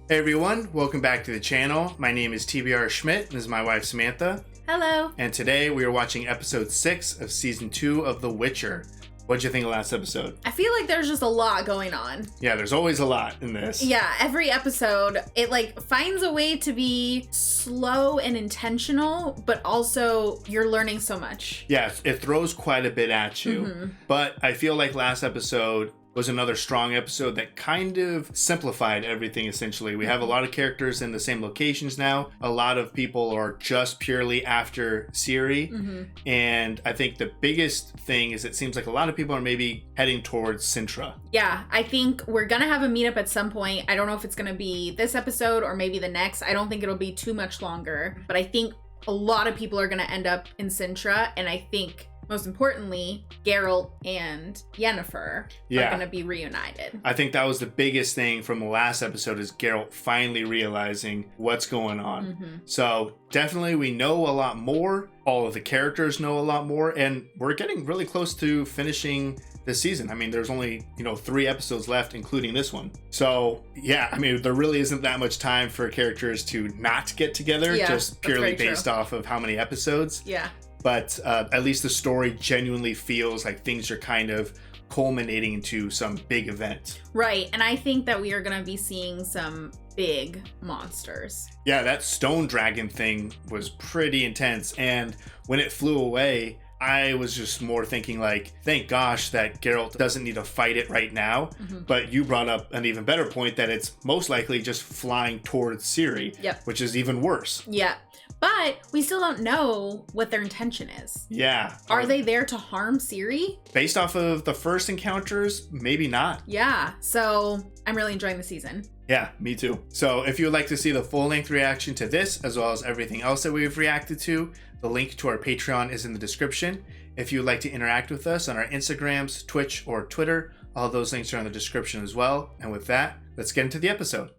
Hey everyone, welcome back to the channel. My name is TBR Schmitt, and this is my wife Samantha. Hello. And today we are watching episode 6 of season 2 of The Witcher. What'd you think of last episode? I feel like there's just a lot going on. Yeah, there's always a lot in this. Yeah, every episode, it finds a way to be slow and intentional, but also you're learning so much. Yeah, it throws quite a bit at you. Mm-hmm. But I feel like last episode was another strong episode that kind of simplified everything essentially. We have a lot of characters in the same locations now. A lot of people are just purely after Ciri. Mm-hmm. And I think the biggest thing is it seems like a lot of people are maybe heading towards Sintra. Yeah, I think we're gonna have a meetup at some point. I don't know if it's gonna be this episode or maybe the next. I don't think it'll be too much longer, but I think a lot of people are gonna end up in Sintra, and I think most importantly, Geralt and Yennefer are going to be reunited. I think that was the biggest thing from the last episode is Geralt finally realizing what's going on. Mm-hmm. So definitely we know a lot more. All of the characters know a lot more. And we're getting really close to finishing this season. I mean, there's only, 3 episodes left, including this one. So yeah, I mean, there really isn't that much time for characters to not get together, just purely based off of how many episodes. Yeah. But at least the story genuinely feels like things are kind of culminating into some big event. Right, and I think that we are going to be seeing some big monsters. Yeah, that stone dragon thing was pretty intense, and when it flew away, I was just more thinking like, thank gosh that Geralt doesn't need to fight it right now. Mm-hmm. But you brought up an even better point that it's most likely just flying towards Ciri, which is even worse. Yeah. But we still don't know what their intention is. Yeah. Are they there to harm Ciri? Based off of the first encounters, maybe not. Yeah. So I'm really enjoying the season. Yeah, me too. So if you would like to see the full-length reaction to this, as well as everything else that we've reacted to, the link to our Patreon is in the description. If you would like to interact with us on our Instagrams, Twitch, or Twitter, all those links are in the description as well. And with that, let's get into the episode.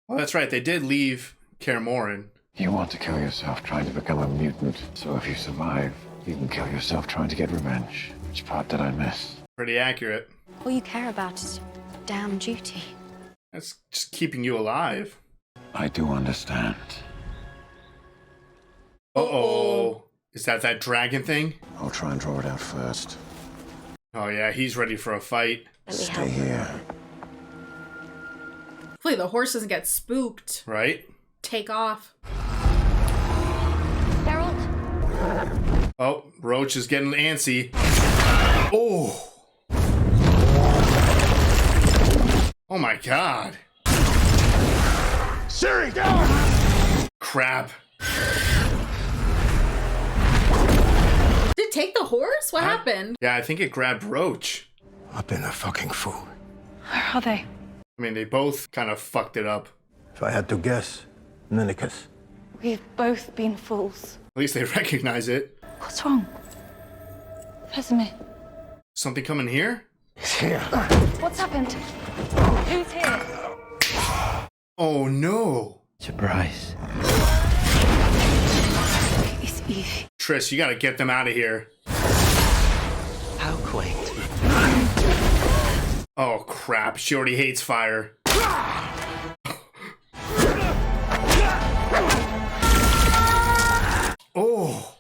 Well, that's right. They did leave Kaer Morhen. You want to kill yourself trying to become a mutant, so if you survive, you can kill yourself trying to get revenge. Which part did I miss? Pretty accurate. All you care about is damn duty. That's just keeping you alive. I do understand. Uh-oh. Is that dragon thing? I'll try and draw it out first. Oh yeah, he's ready for a fight. Stay here. Hopefully the horse doesn't get spooked. Right? Take off. Geralt? Oh, Roach is getting antsy. Oh! Oh my god. Ciri, down! Crap. Did it take the horse? What happened? Yeah, I think it grabbed Roach. I've been a fucking fool. Where are they? I mean, they both kind of fucked it up. If I had to guess, Ninicus. We've both been fools. At least they recognize it. What's wrong? Vesemir. Something coming here? It's here. What's happened? Who's here? Oh no. Surprise. It's Eve. Triss, you gotta get them out of here. How quaint. Oh crap, she already hates fire. Oh.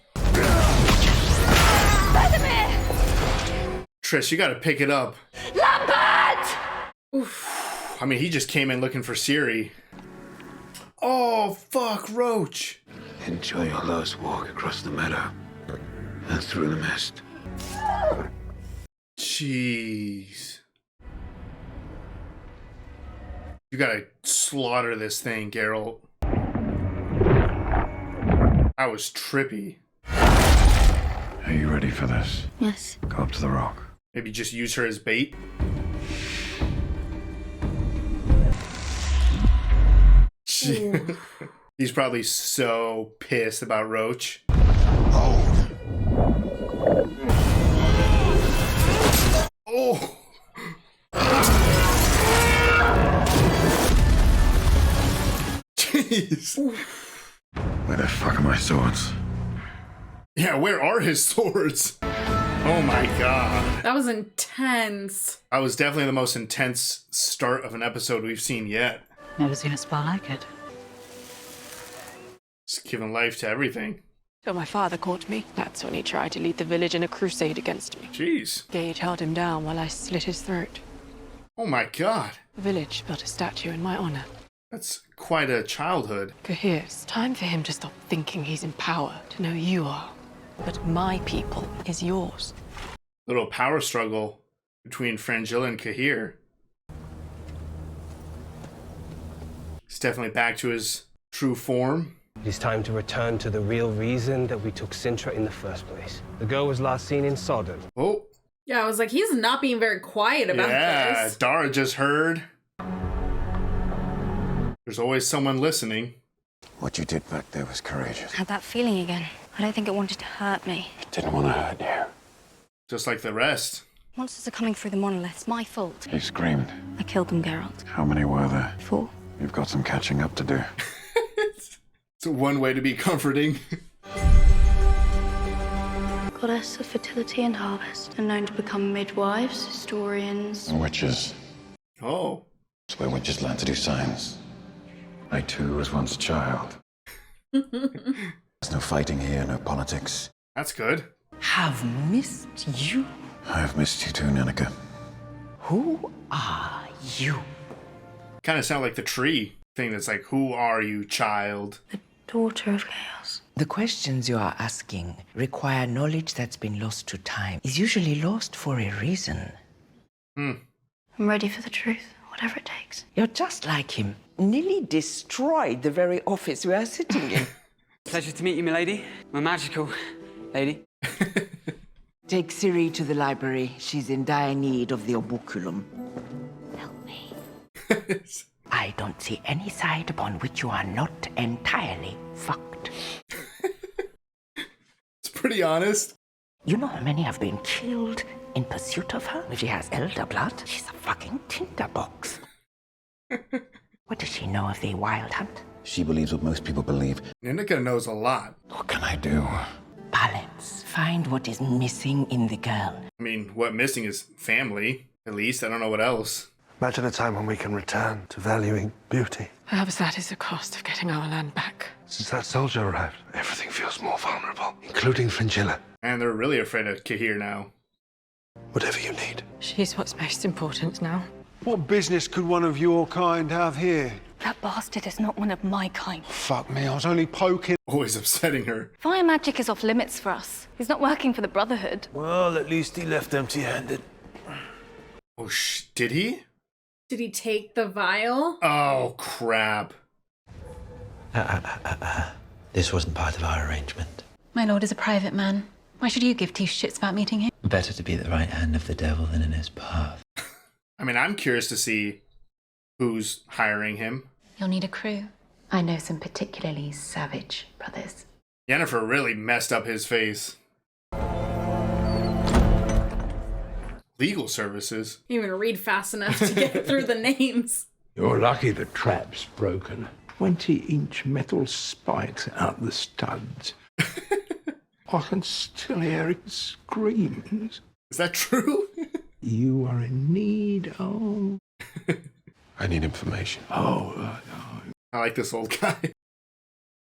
Vesemir! Triss, you gotta pick it up. Lambert! Oof. I mean, he just came in looking for Ciri. Oh, fuck, Roach. Enjoy your last walk across the meadow and through the mist. Jeez. You gotta slaughter this thing, Geralt. That was trippy. Are you ready for this? Yes. Go up to the rock. Maybe just use her as bait. He's probably so pissed about Roach. Oh! Oh! Jeez. Where the fuck are my swords? Yeah, where are his swords? Oh my god. That was intense. That was definitely the most intense start of an episode we've seen yet. Never seen a spell like it. It's giving life to everything. So my father caught me. That's when he tried to lead the village in a crusade against me. Jeez. Gage held him down while I slit his throat. Oh my god. The village built a statue in my honor. That's quite a childhood. Cahir, it's time for him to stop thinking he's in power, to know you are. But my people is yours. Little power struggle between Frangilla and Cahir. He's definitely back to his true form. It is time to return to the real reason that we took Sintra in the first place. The girl was last seen in Sodom. Oh. Yeah, I was like, he's not being very quiet about this. Dara just heard. There's always someone listening. What you did back there was courageous. I had that feeling again. I don't think it wanted to hurt me. It didn't want to hurt you. Just like the rest. Monsters are coming through the monolith. It's my fault. You screamed. I killed them, Geralt. How many were there? 4. You've got some catching up to do. It's one way to be comforting. Goddess of fertility and harvest, and known to become midwives, historians. Witches. Oh. It's where witches learn to do science. I too was once a child. There's no fighting here, no politics. That's good. Have missed you. I have missed you too, Nilfgaardian. Who are you? Kind of sound like the tree thing that's like, who are you, child? The daughter of chaos. The questions you are asking require knowledge that's been lost to time. Is usually lost for a reason. I'm ready for the truth, whatever it takes. You're just like him. Nearly destroyed the very office we are sitting in. Pleasure to meet you, milady. My magical lady. Take Ciri to the library. She's in dire need of the obuculum. Help me. I don't see any side upon which you are not entirely fucked. It's pretty honest. You know how many have been killed in pursuit of her? If she has elder blood, she's a fucking tinderbox. What does she know of the Wild Hunt? She believes what most people believe. Ninika knows a lot. What can I do? Balance. Find what is missing in the girl. I mean, what missing is family, at least. I don't know what else. Imagine a time when we can return to valuing beauty. Perhaps that is the cost of getting our land back. Since that soldier arrived, everything feels more vulnerable, including Frangilla. And they're really afraid of Cahir now. Whatever you need. She's what's most important now. What business could one of your kind have here? That bastard is not one of my kind. Fuck me, I was only poking. Always upsetting her. Fire magic is off limits for us. He's not working for the Brotherhood. Well, at least he left empty-handed. Oh, did he? Did he take the vial? Oh, crap. This wasn't part of our arrangement. My lord is a private man. Why should you give two shits about meeting him? Better to be the right hand of the devil than in his path. I mean, I'm curious to see who's hiring him. You'll need a crew. I know some particularly savage brothers. Yennefer really messed up his face. Legal services. Can't even read fast enough to get through the names. You're lucky the trap's broken. 20-inch metal spikes out the studs. I can still hear his screams. Is that true? You are in need of... I need information. Oh, I like this old guy.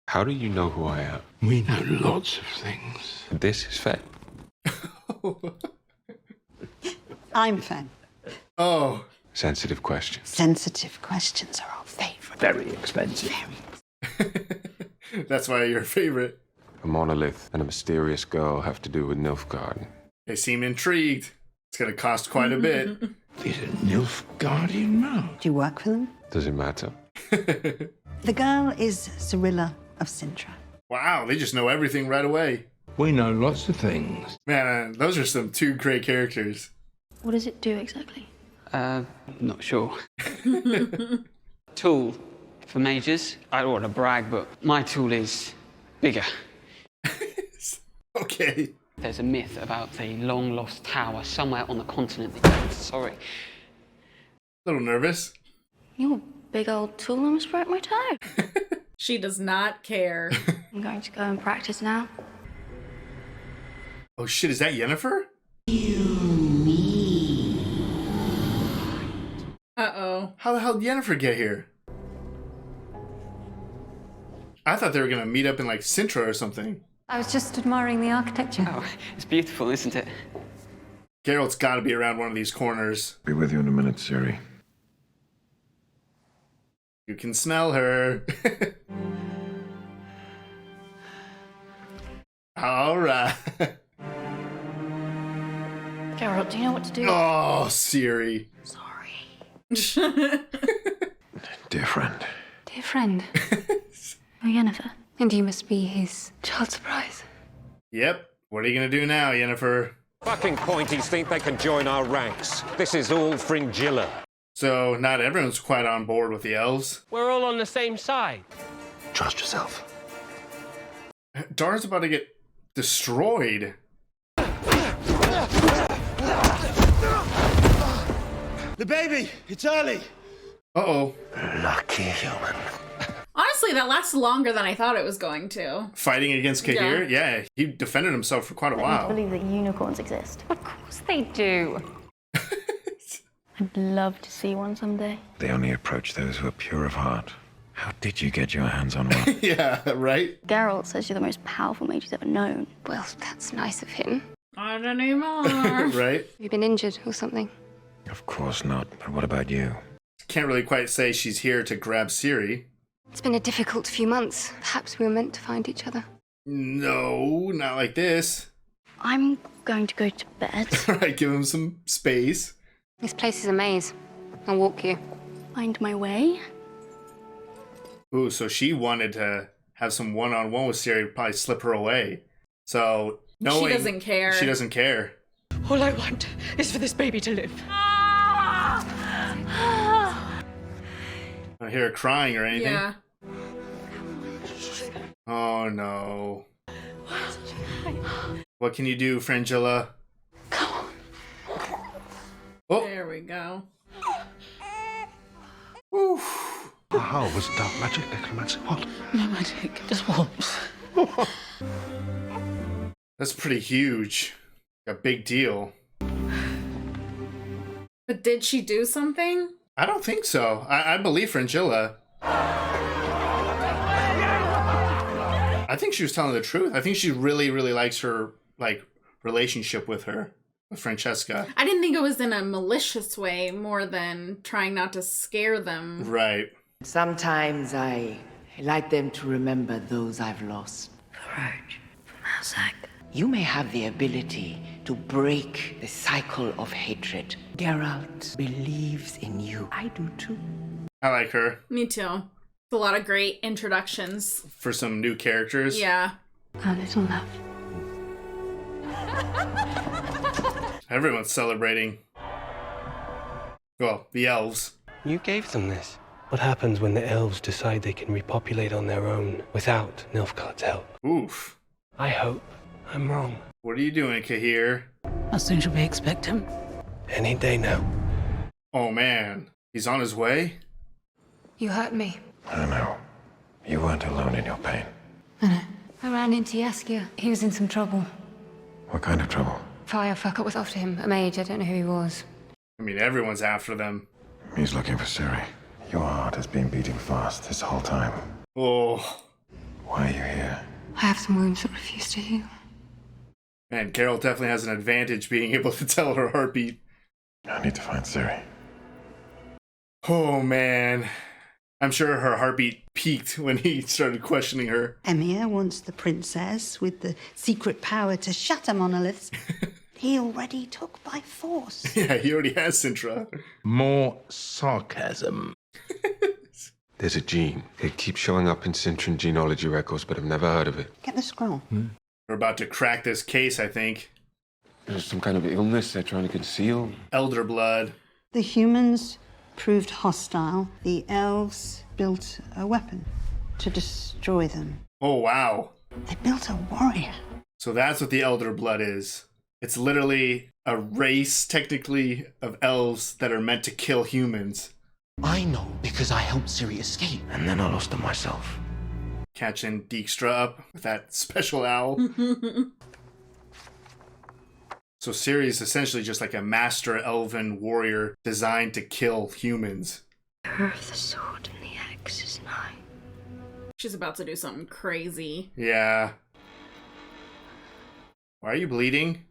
How do you know who I am? we know lots of things. This is Faye. I'm Fan. Oh. Sensitive question. Sensitive questions are our favorite. Very expensive. That's why you're a favorite. A monolith and a mysterious girl have to do with Nilfgaardian. They seem intrigued. It's going to cost quite a bit. Is it Nilfgaardian now? Do you work for them? Does it matter? The girl is Cirilla of Sintra. Wow, they just know everything right away. We know lots of things. Man, those are some two great characters. What does it do exactly? Not sure. Tool for mages. I don't want to brag, but my tool is bigger. Okay. There's a myth about a long-lost tower somewhere on the continent. Sorry. A little nervous. Your big old tool almost broke my toe. She does not care. I'm going to go and practice now. Oh shit, is that Yennefer? Uh-oh. How the hell did Yennefer get here? I thought they were gonna meet up in like Sintra or something. I was just admiring the architecture. Oh, it's beautiful, isn't it? Geralt's gotta be around one of these corners. Be with you in a minute, Ciri. You can smell her. All right. Geralt, do you know what to do? Oh, Ciri. Sorry. Dear friend. Dear friend. Oh, Yennefer. And you must be his child surprise. Yep. What are you gonna do now, Yennefer? Fucking pointies think they can join our ranks. This is all Fringilla. So, not everyone's quite on board with the elves. We're all on the same side. Trust yourself. Dar's about to get destroyed. The baby! It's early! Uh-oh. Lucky human. Honestly, that lasted longer than I thought it was going to. Fighting against Cahir? Yeah, he defended himself for quite a I while. believe that unicorns exist. Of course they do. I'd love to see one someday. They only approach those who are pure of heart. How did you get your hands on one? Yeah, right? Geralt says you're the most powerful mage he's ever known. Well, that's nice of him. Not anymore. Right? Have you been injured or something? Of course not, but what about you? Can't really quite say she's here to grab Ciri. It's been a difficult few months. Perhaps we were meant to find each other. No, not like this. I'm going to go to bed. Right, give him some space. This place is a maze. I'll walk you. Find my way. Ooh, so she wanted to have some one-on-one with Ciri, probably slip her away. So, knowing... She doesn't care. She doesn't care. All I want is for this baby to live. I don't hear her crying or anything. Yeah. Oh, no. What can you do, Fringilla? Oh. There we go. Oof. How was dark magic, necromancy? What? No magic, just warmth. That's pretty huge. A big deal. But did she do something? I don't think so. I believe Fringilla. I think she was telling the truth. I think she really, really likes her, like, relationship with her. With Francesca. I didn't think it was in a malicious way more than trying not to scare them. Right. Sometimes I like them to remember those I've lost. Courage. From our sake. You may have the ability to break the cycle of hatred. Geralt believes in you. I do too. I like her. Me too. It's a lot of great introductions. For some new characters. Yeah. Our little love. Everyone's celebrating. Well, the elves. You gave them this. What happens when the elves decide they can repopulate on their own without Nilfgaard's help? Oof. I hope I'm wrong. What are you doing, Cahir? How soon shall we expect him? Any day now. Oh man, he's on his way? You hurt me. I know. You weren't alone in your pain. I know. I ran into Jaskier. He was in some trouble. What kind of trouble? Firefucker was after him. A mage. I don't know who he was. I mean, everyone's after them. He's looking for Ciri. Your heart has been beating fast this whole time. Oh. Why are you here? I have some wounds that refuse to heal. Man, Geralt definitely has an advantage being able to tell her heartbeat. I need to find Ciri. Oh man. I'm sure her heartbeat peaked when he started questioning her. Emir wants the princess with the secret power to shatter monoliths. He already took by force. Yeah, he already has Sintra. More sarcasm. There's a gene. It keeps showing up in Cintran genealogy records, but I've never heard of it. Get the scroll. We're about to crack this case, I think. There's some kind of illness they're trying to conceal. Elder blood. The humans proved hostile. The elves built a weapon to destroy them. Oh, wow. They built a warrior. So that's what the Elder blood is. It's literally a race, technically, of elves that are meant to kill humans. I know because I helped Ciri escape. And then I lost them myself. Catching Dijkstra up with that special owl. So Ciri is essentially just like a master elven warrior designed to kill humans. The power of the sword and the axe is nigh. She's about to do something crazy. Yeah. Why are you bleeding?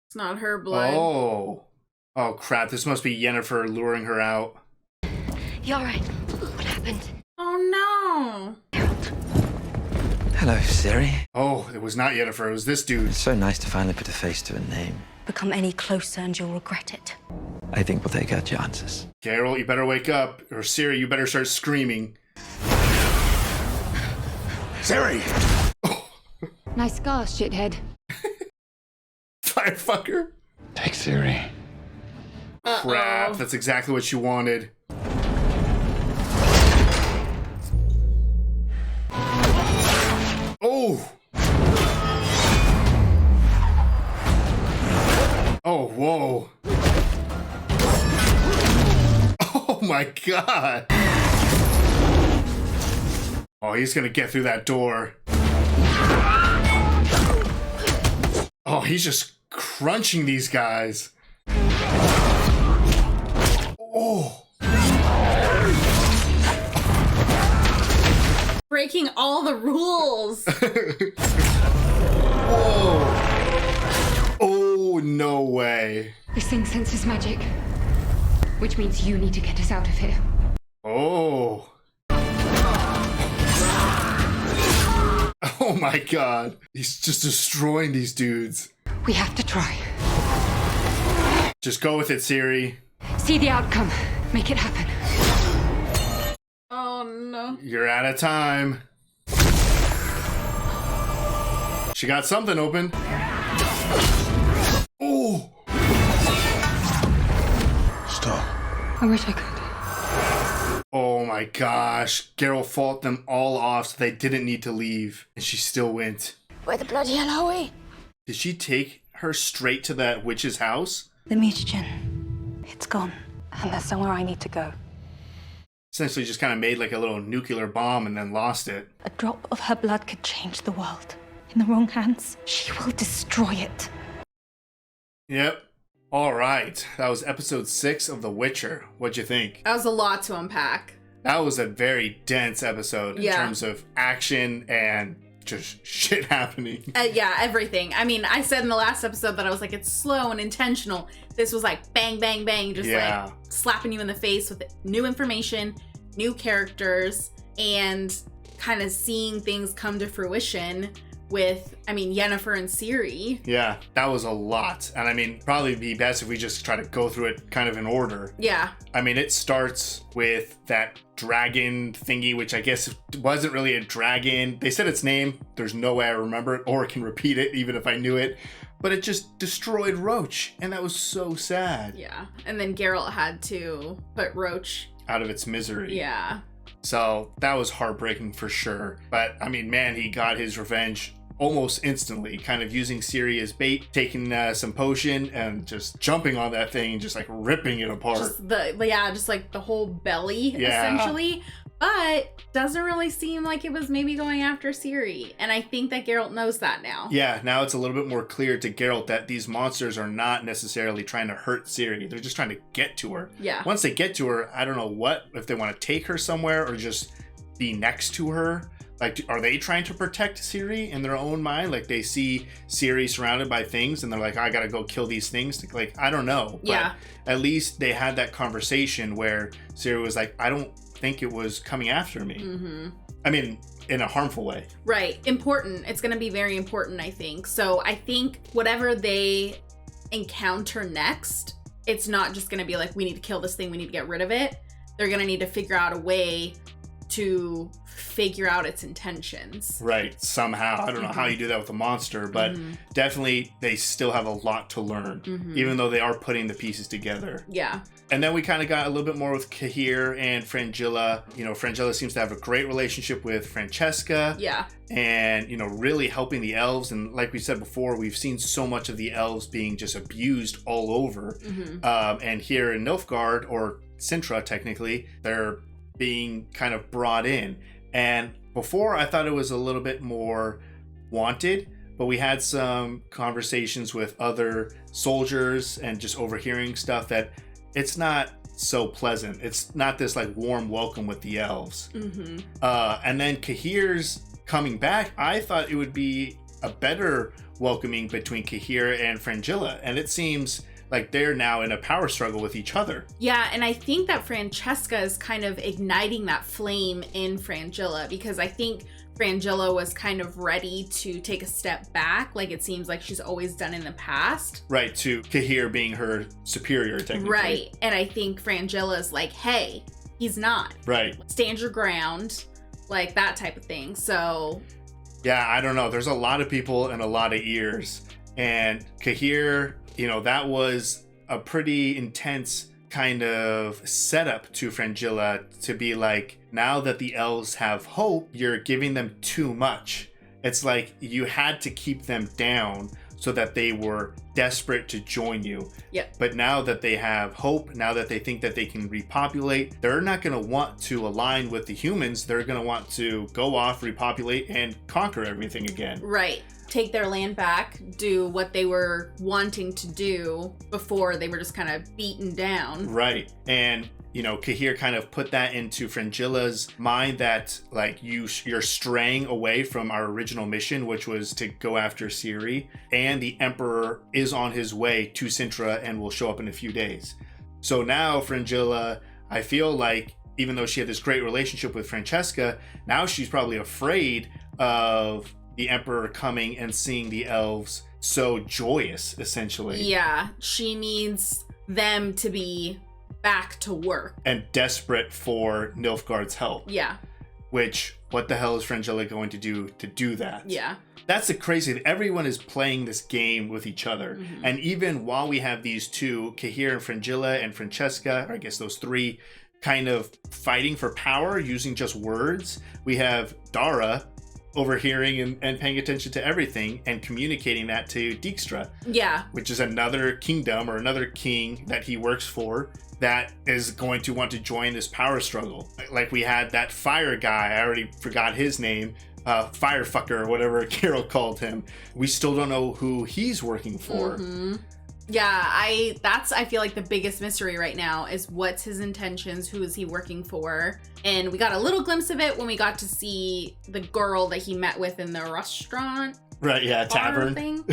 It's not her blood. Oh. Oh crap, this must be Yennefer luring her out. You alright? What happened? Oh no! Hello, Ciri. Oh, it was not Yennefer, it was this dude. It's so nice to finally put a face to a name. Become any closer and you'll regret it. I think we'll take our chances. Geralt, you better wake up, or Ciri, you better start screaming. Ciri! Nice scar, shithead. Firefucker. Take Ciri. Crap, that's exactly what you wanted. Oh! Oh, whoa. Oh my god. Oh, he's gonna get through that door. Oh, he's just crunching these guys. Oh. Breaking all the rules. Whoa. Oh, no way. This thing senses magic, which means you need to get us out of here. Oh. Oh my god. He's just destroying these dudes. We have to try. Just go with it, Ciri. See the outcome. Make it happen. Oh no. You're out of time. She got something open. Oh. Stop. I wish I could. Oh my gosh. Geralt fought them all off so they didn't need to leave. And she still went. Where the bloody hell are we? Did she take her straight to that witch's house? The mutagen. It's gone. And there's somewhere I need to go. Essentially just kind of made like a little nuclear bomb and then lost it. A drop of her blood could change the world. In the wrong hands, she will destroy it. Yep. All right. That was episode 6 of The Witcher. What'd you think? That was a lot to unpack. That was a very dense episode in terms of action and just shit happening. Yeah, everything. I mean, I said in the last episode that I was like, it's slow and intentional. This was like bang, bang, bang, just like slapping you in the face with new information, new characters, and kind of seeing things come to fruition with, I mean, Yennefer and Ciri. Yeah, that was a lot. And I mean, probably be best if we just try to go through it kind of in order. Yeah. I mean, it starts with that dragon thingy, which I guess wasn't really a dragon. They said its name. There's no way I remember it or can repeat it, even if I knew it. But it just destroyed Roach, and that was so sad. Yeah. And then Geralt had to put Roach out of its misery. Yeah. So that was heartbreaking for sure. But I mean, man, he got his revenge almost instantly, kind of using Ciri as bait, taking some potion and just jumping on that thing, just like ripping it apart. Just like the whole belly, essentially. But doesn't really seem like it was maybe going after Ciri. And I think that Geralt knows that now. Yeah, now it's a little bit more clear to Geralt that these monsters are not necessarily trying to hurt Ciri. They're just trying to get to her. Yeah. Once they get to her, I don't know if they want to take her somewhere or just be next to her. Like, are they trying to protect Ciri in their own mind? Like, they see Ciri surrounded by things and they're like, I gotta go kill these things. Like, I don't know. Yeah. But at least they had that conversation where Ciri was like, I don't think it was coming after me. Mm-hmm. I mean, in a harmful way. Right. Important. It's going to be very important, I think. So I think whatever they encounter next, it's not just going to be like, we need to kill this thing, we need to get rid of it. They're going to need to figure out a way to figure out its intentions. Right, somehow. I don't know how you do that with a monster, but definitely they still have a lot to learn, even though they are putting the pieces together. Yeah. And then we kind of got a little bit more with Cahir and Frangilla. You know, Frangilla seems to have a great relationship with Francesca. Yeah. And, you know, really helping the elves. And like we said before, we've seen so much of the elves being just abused all over. And here in Nilfgaard, or Sintra technically, they're being kind of brought in. And before I thought it was a little bit more wanted, but we had some conversations with other soldiers and just overhearing stuff that it's not so pleasant. It's not this like warm welcome with the elves. And then Cahir's coming back. I thought it would be a better welcoming between Cahir and Fringilla, and it seems like they're now in a power struggle with each other. Yeah, and I think that Francesca is kind of igniting that flame in Fringilla, because I think Fringilla was kind of ready to take a step back, like it seems like she's always done in the past. Right, to Cahir being her superior, technically. Right, and I think Frangilla's like, hey, he's not. Right. Stand your ground, like that type of thing, so... Yeah, I don't know. There's a lot of people and a lot of ears. And Cahir, you know, that was a pretty intense kind of setup to Fringilla to be like, now that the elves have hope, you're giving them too much. It's like you had to keep them down so that they were desperate to join you. Yep. But now that they have hope, now that they think that they can repopulate, they're not going to want to align with the humans. They're going to want to go off, repopulate, and conquer everything again. Right. Take their land back, do what they were wanting to do before they were just kind of beaten down. Right. And, you know, Cahir kind of put that into Fringilla's mind that, like, you're straying away from our original mission, which was to go after Ciri. And the Emperor is on his way to Sintra and will show up in a few days. So now Fringilla, I feel like, even though she had this great relationship with Francesca, now she's probably afraid of the Emperor coming and seeing the elves so joyous, essentially. Yeah, she needs them to be back to work. And desperate for Nilfgaard's help. Yeah. Which, what the hell is Fringilla going to do that? Yeah. That's the crazy thing. Everyone is playing this game with each other. Mm-hmm. And even while we have these two, Cahir and Fringilla and Francesca, or I guess those three, kind of fighting for power using just words, we have Dara overhearing and paying attention to everything and communicating that to Dijkstra. Yeah. Which is another kingdom or another king that he works for that is going to want to join this power struggle. Like we had that fire guy, I already forgot his name, Firefucker or whatever Geralt called him. We still don't know who he's working for. Mm-hmm. Yeah, I feel like the biggest mystery right now is what's his intentions, who is he working for? And we got a little glimpse of it when we got to see the girl that he met with in the restaurant. Right, yeah, tavern thing.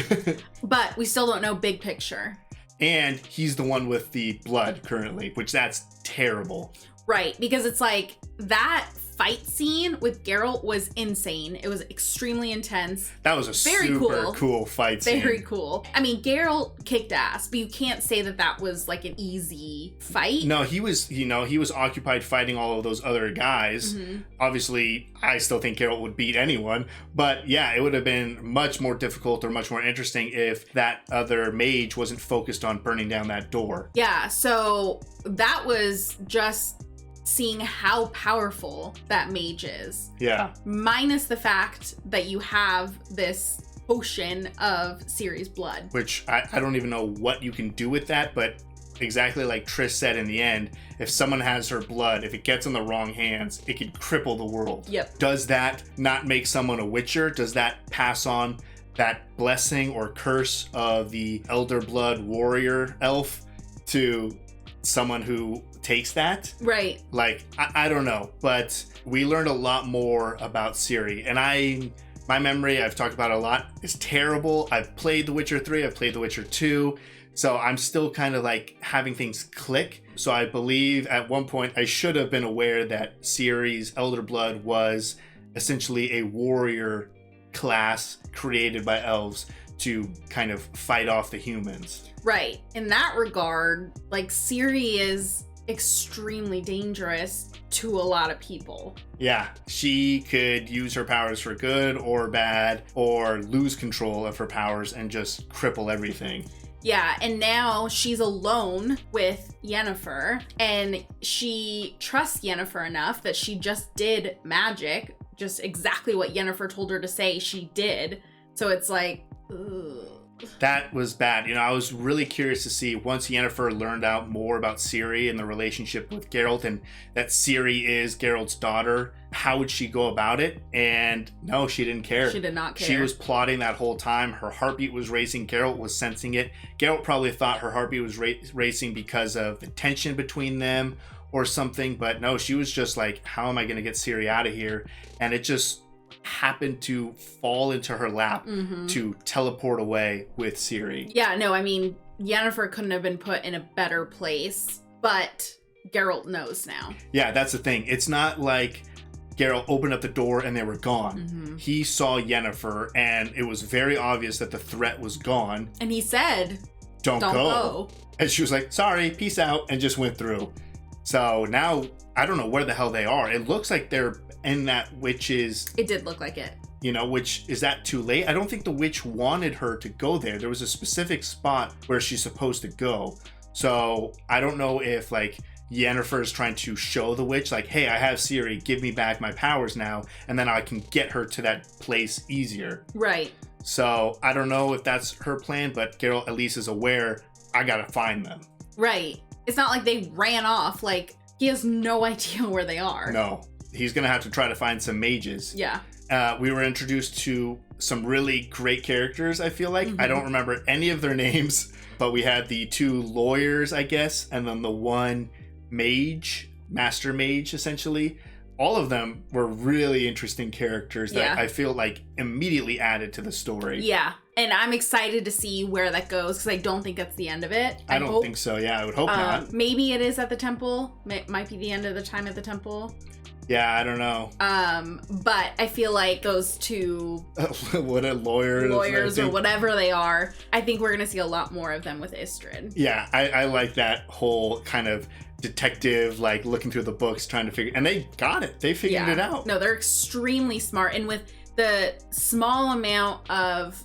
But we still don't know big picture. And he's the one with the blood currently, which that's terrible. Right, because it's like that fight scene with Geralt was insane. It was extremely intense. That was a very super cool fight scene. Very cool. I mean, Geralt kicked ass, but you can't say that that was like an easy fight. No, he was occupied fighting all of those other guys. Mm-hmm. Obviously, I still think Geralt would beat anyone, but yeah, it would have been much more difficult or much more interesting if that other mage wasn't focused on burning down that door. Yeah, so that was just seeing how powerful that mage is. Yeah. Minus the fact that you have this potion of Ciri's blood. Which I don't even know what you can do with that, but exactly like Triss said in the end, if someone has her blood, if it gets in the wrong hands, it could cripple the world. Yep. Does that not make someone a witcher? Does that pass on that blessing or curse of the elder blood warrior elf to someone who takes that? Right. Like, I don't know, but we learned a lot more about Ciri, and my memory, I've talked about it a lot, is terrible. I've played The Witcher 3, I've played The Witcher 2, so I'm still kind of like having things click. So I believe at one point I should have been aware that Ciri's elder blood was essentially a warrior class created by elves to kind of fight off the humans. Right. In that regard, like, Ciri is extremely dangerous to a lot of people. Yeah, she could use her powers for good or bad, or lose control of her powers and just cripple everything. Yeah, and now she's alone with Yennefer, and she trusts Yennefer enough that she just did magic, just exactly what Yennefer told her to say she did. So it's like, ugh. That was bad. You know, I was really curious to see once Yennefer learned out more about Ciri and the relationship with Geralt, and that Ciri is Geralt's daughter, how would she go about it? And no, she didn't care. She did not care. She was plotting that whole time. Her heartbeat was racing. Geralt was sensing it. Geralt probably thought her heartbeat was racing because of the tension between them or something, but no, she was just like, how am I going to get Ciri out of here? And it just happened to fall into her lap to teleport away with Ciri. Yeah, no, I mean, Yennefer couldn't have been put in a better place, but Geralt knows now. Yeah, that's the thing. It's not like Geralt opened up the door and they were gone. He saw Yennefer and it was very obvious that the threat was gone. And he said, don't go. And she was like, sorry, peace out, and just went through. So now, I don't know where the hell they are. It looks like they're in that witch's... It did look like it. You know, which, is that too late? I don't think the witch wanted her to go there. There was a specific spot where she's supposed to go. So I don't know if, like, Yennefer is trying to show the witch, like, hey, I have Ciri, give me back my powers now, and then I can get her to that place easier. Right. So I don't know if that's her plan, but Geralt at least is aware, I gotta find them. Right. It's not like they ran off. Like, he has no idea where they are. No. He's gonna have to try to find some mages. Yeah. We were introduced to some really great characters, I feel like. I don't remember any of their names, but we had the 2 lawyers, I guess, and then the 1 mage, master mage, essentially. All of them were really interesting characters that I feel like immediately added to the story. Yeah. And I'm excited to see where that goes because I don't think that's the end of it. I don't think so. Yeah, I would hope not. Maybe it is at the temple. It might be the end of the time at the temple. Yeah, I don't know. But I feel like those 2 what a lawyers or whatever they are, I think we're gonna see a lot more of them with Istrid. Yeah, I like that whole kind of detective, like looking through the books, trying to figure, and they got it. They figured it out. No, they're extremely smart, and with the small amount of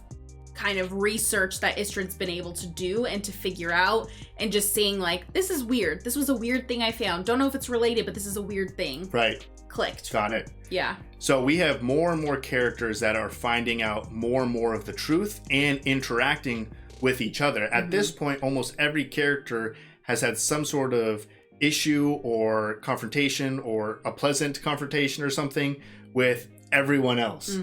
kind of research that Istrid's been able to do and to figure out, and just seeing like, this is weird. This was a weird thing I found. Don't know if it's related, but this is a weird thing. Right. Clicked. Got it. Yeah. So we have more and more characters that are finding out more and more of the truth and interacting with each other. At this point, almost every character has had some sort of issue or confrontation, or a pleasant confrontation or something with everyone else.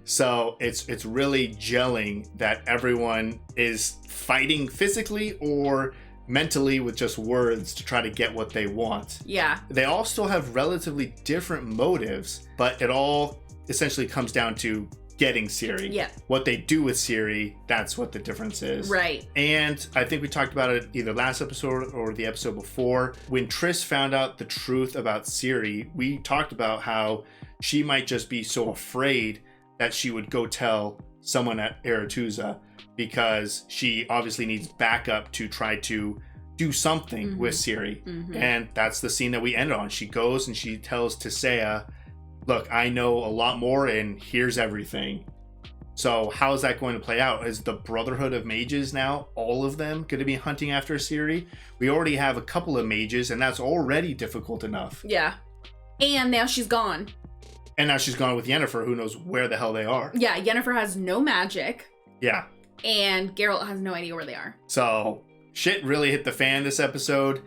So it's really gelling that everyone is fighting physically or mentally with just words to try to get what they want. Yeah. They all still have relatively different motives, but it all essentially comes down to getting Ciri. Yeah. What they do with Ciri, that's what the difference is. Right. And I think we talked about it either last episode or the episode before. When Triss found out the truth about Ciri, we talked about how she might just be so afraid that she would go tell someone at Aretuza, because she obviously needs backup to try to do something with Ciri. And that's the scene that we end on. She goes and she tells Tissaia, look, I know a lot more and here's everything. So how is that going to play out? Is the Brotherhood of Mages now, all of them, going to be hunting after Ciri? We already have a couple of mages and that's already difficult enough. Yeah. And now she's gone. And now she's gone with Yennefer, who knows where the hell they are. Yeah, Yennefer has no magic. Yeah. And Geralt has no idea where they are. So shit really hit the fan this episode.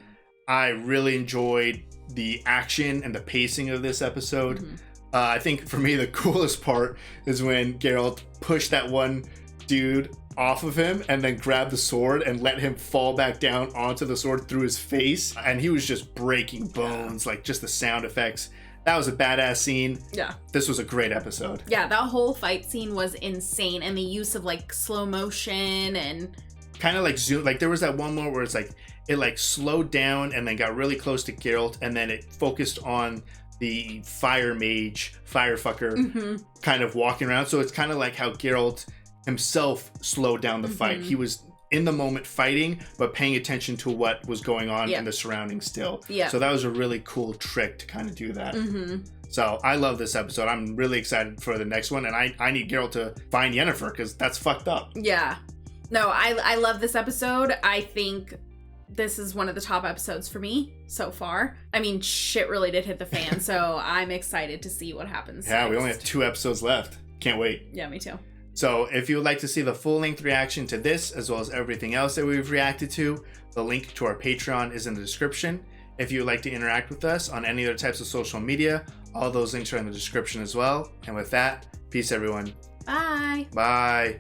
I really enjoyed the action and the pacing of this episode. I think for me the coolest part is when Geralt pushed that one dude off of him and then grabbed the sword and let him fall back down onto the sword through his face, and he was just breaking bones, like just the sound effects. That was a badass scene. Yeah. This was a great episode. Yeah, that whole fight scene was insane, and the use of like slow motion and kind of like zoom, like there was that one moment where it's like it like slowed down and then got really close to Geralt, and then it focused on the fire mage, firefucker, kind of walking around. So it's kind of like how Geralt himself slowed down the fight. He was in the moment fighting, but paying attention to what was going on in the surroundings still. Yeah. So that was a really cool trick to kind of do that. So I love this episode. I'm really excited for the next one, and I need Geralt to find Yennefer because that's fucked up. Yeah. No, I love this episode. I think this is one of the top episodes for me so far. I mean, shit really did hit the fan, so I'm excited to see what happens. Yeah, we only have 2 episodes left. Can't wait. Yeah, me too. So if you would like to see the full-length reaction to this, as well as everything else that we've reacted to, the link to our Patreon is in the description. If you would like to interact with us on any other types of social media, all those links are in the description as well. And with that, peace everyone. Bye. Bye.